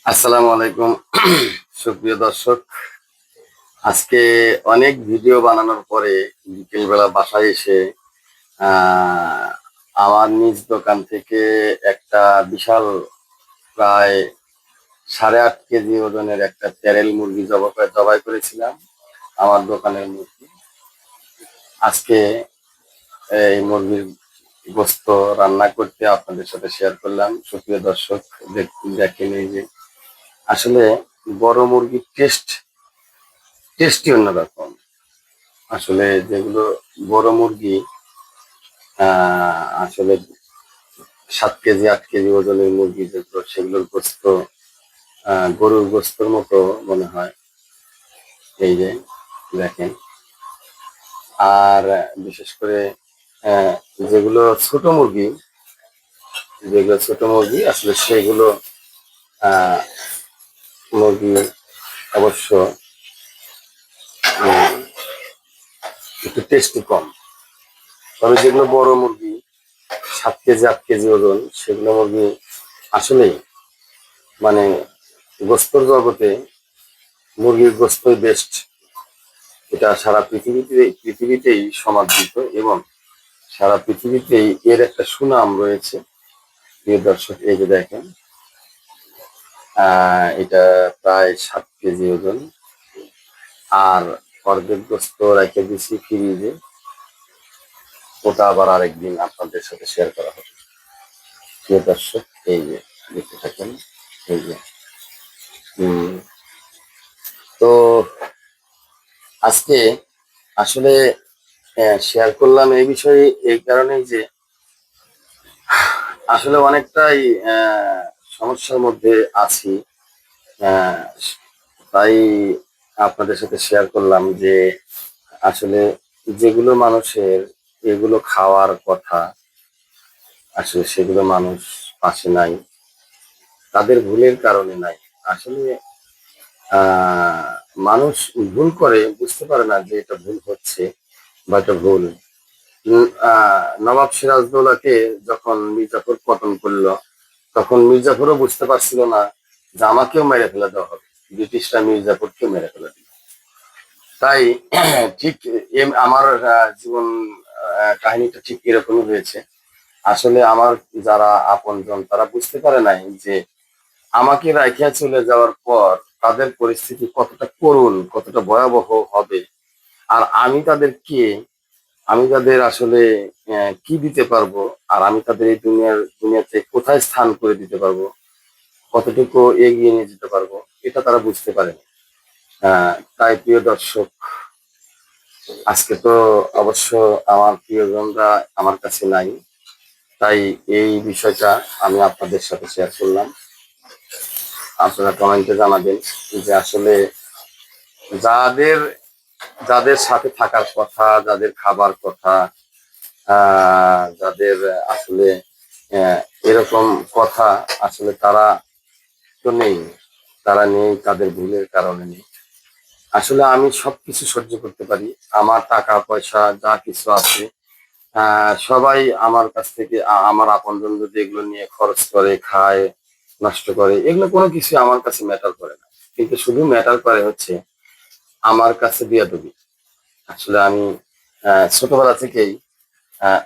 আসসালামু আলাইকুম। সুপ্রিয় দর্শক, আজকে অনেক ভিডিও বানানোর পরে বিকেলবেলা বাসায় এসে আহ, আমার নিজ দোকান থেকে একটা বিশাল প্রায় 8.5 কেজি ওজনের একটা তেরেল মুরগি জবাই করেছিলাম। আমার দোকানের মুরগি। আজকে এই মুরগির গোস্ত রান্না করতে আপনাদের সাথে শেয়ার করলাম। সুপ্রিয় দর্শক, দেখেন এই যে আসলে বড় মুরগির টেস্টই অন্যরকম। আসলে যেগুলো বড় মুরগি আসলে 7 কেজি 8 কেজি ওজনের মুরগি যেগুলো, সেগুলোর গোস্ত গরুর গোস্তর মতো মনে হয়। এই যে দেখেন। আর বিশেষ করে আহ, যেগুলো ছোট মুরগি আসলে সেগুলো আহ মুরগি অবশ্য উম, একটু টেস্টি কম। তবে যেগুলো বড় মুরগি 7 কেজি 8 কেজি ওজন, সেগুলো মুরগি আসলেই মানে গোস্তর জগতে মুরগির গোস্তই বেস্ট। এটা সারা পৃথিবীতেই সমাদৃত এবং সারা পৃথিবীতেই এর একটা সুনাম রয়েছে। প্রিয় দর্শক, এই যে দেখেন, এটা প্রায় 7 কেজি ওজন। আর অর্ধেক গোস্ত রেখে দিছি ফ্রিজে, ওটা আবার আরেকদিন আপনাদের সাথে শেয়ার করা হবে। প্রিয় দর্শক, এই যে দেখতে থাকেন। এই যে হম তো আজকে আসলে শেয়ার করলাম এই বিষয়ে এই কারণেই যে আসলে অনেকটাই সমস্যার মধ্যে আছি। আহ, তাই আপনাদের সাথে শেয়ার করলাম যে আসলে যেগুলো মানুষের এগুলো খাওয়ার কথা, আসলে সেগুলো মানুষ পাশে নাই, তাদের ভুলের কারণে নাই। আসলে আহ মানুষ ভুল করে, বুঝতে পারে না যে এটা ভুল হচ্ছে বা এটা ভুল। নবাব সিরাজদৌলাকে যখন মির্জাফর পতন করলো, তখন মির্জাফরও বুঝতে পারছিল না যে আমাকেও মেরে ফেলে দেওয়া হবে। ব্রিটিশরা মির্জাফরকেও মেরে ফেলে দিল। তাই ঠিক আমার জীবন কাহিনীটা ঠিক এরকমই হয়েছে। আসলে আমার যারা আপনজন তারা বুঝতে পারে নাই যে আমাকে রাখিয়া চলে যাওয়ার পর তাদের পরিস্থিতি কতটা করুণ, কতটা ভয়াবহ হবে। আর আমি তাদের আসলে কি দিতে পারবো, আর আমি তাদের এই দুনিয়াতে কোথায় স্থান করে দিতে পারবো, কতটুকু এগিয়ে নিয়ে যেতে পারবো, এটা তারা বুঝতে পারেনি। তাই প্রিয় দর্শক, আজকে তো অবশ্য আমার প্রিয়জনরা আমার কাছে নাই। তাই এই বিষয়টা আমি আপনাদের সাথে শেয়ার করলাম। আপনারা কমেন্টে জানাবেন যে আসলে যাদের যাদের সাথে থাকার কথা, যাদের খাবার কথা, যাদের আসলে আহ, এরকম কথা, আসলে তারা তো নেই। তারা নেই, তাদের ভুলের কারণে নেই। আসলে আমি সবকিছু সহ্য করতে পারি। আমার টাকা পয়সা যা কিছু আছে, সবাই আমার কাছ থেকে আমার আপনজন যদি এগুলো নিয়ে খরচ করে, খায়, নষ্ট করে, এগুলো কোনো কিছু আমার কাছে ম্যাটার করে না। কিন্তু শুধু ম্যাটার করে হচ্ছে আমার কাছে বিয়াদবি। আসলে আমি ছোটবেলা থেকেই আহ,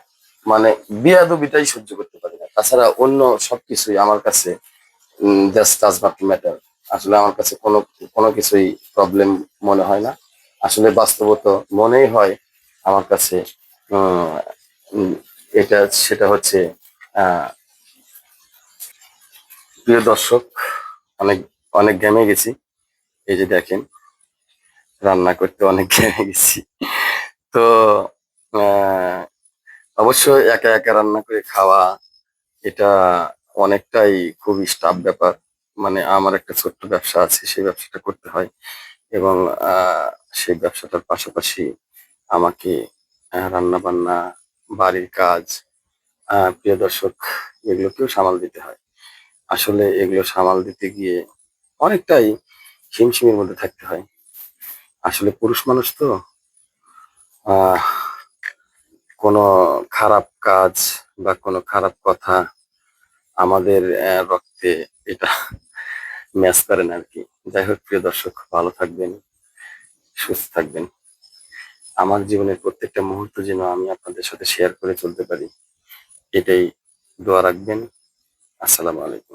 মানে বিয়াদবিটাই সহ্য করতে পারি না। তাছাড়া অন্য সবকিছুই আমার কাছে জাস্ট ডাজ নট ম্যাটার। আসলে আমার কাছে কোনো কোনো কিছুই প্রবলেম মনে হয় না। আসলে বাস্তবত মনেই হয় আমার কাছে উম, উম, এটা সেটা হচ্ছে আহ প্রিয় দর্শক, অনেক অনেক ঘেমে গেছি। এই যে দেখেন, রান্না করতে অনেক ঘেমে গেছি। তো আহ অবশ্যই একা একা রান্না করে খাওয়া, এটা অনেকটাই খুবই টাফ ব্যাপার। মানে আমার একটা ছোট্ট ব্যবসা আছে, সেই ব্যবসাটা করতে হয় এবং আহ, সেই ব্যবসাটার পাশাপাশি আমাকে রান্না বান্না, বাড়ির কাজ, প্রিয় দর্শক, এগুলোকেও সামাল দিতে হয়। আসলে এগুলো সামাল দিতে গিয়ে অনেকটাই হিমশিমের মধ্যে থাকতে হয়। আসলে পুরুষ মানুষ তো আহ কোনো খারাপ কাজ বা কোনো খারাপ কথা আমাদের রক্তে এটা ম্যাচ করে না আর কি। যাই হোক প্রিয় দর্শক, ভালো থাকবেন, সুস্থ থাকবেন। আমার জীবনের প্রত্যেকটা মুহূর্ত যেন আমি আপনাদের সাথে শেয়ার করে চলতে পারি, এটাই দোয়া রাখবেন। আসসালামু আলাইকুম।